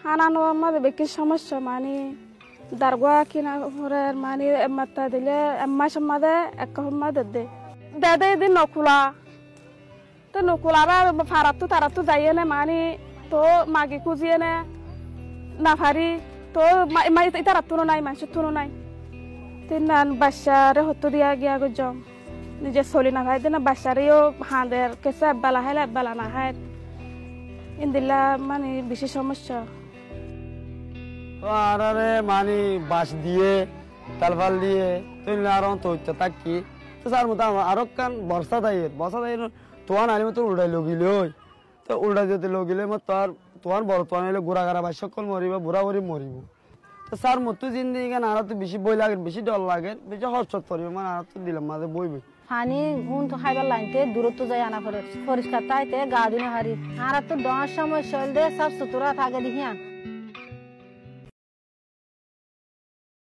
হানানো আমাদের বেশি সমস্যা মানে দারগা কিনা করে মানে মাত্রা দিলে মাস মাদে এক মাদে দে দে দিন নকুলা তো নকুলা ফারাতো তারাতো যাইয়ে না মানে তো মাগি খুঁজিয়ে না পারি তো তারা তুনো নাই মানুষের তুনো নাই তিন বাচ্চারে হতো দিয়া গিয়া গজম নিজে চলি না খাই না বাচ্চারেও হাঁদের কেসে একবেলা খাইলে একবেলা না খায় ইন্দিল্লা মানে বেশি সমস্যা আর মানে বাস দিয়ে তালফাল দিয়ে তুই আর তো থাকি তো তার মতো আরো কান বর্ষা দায়ের তোমার আনি মতো উল্টাই লগিলে ওই তো উল্টাই যেতে লগিলে তোমার বড় তোমার হলে ঘোরা ঘাড়া বা সকল মরিব বুড়া বুড়ি মরিব তো স্যার মতো জিন্দি কেন আর তো বেশি বই লাগে বেশি ডর লাগে বেশি হর্ষত করিব মানে আর তো দিলাম মাঝে বইবে পানি গুণ তো খাইবার লাইনতে দূরত্ব যায় আনা করে পরিষ্কার তাইতে গা দিনে হারি আর তো ডর সময় শৈল দে সব সুতরা থাকে দেখিয়া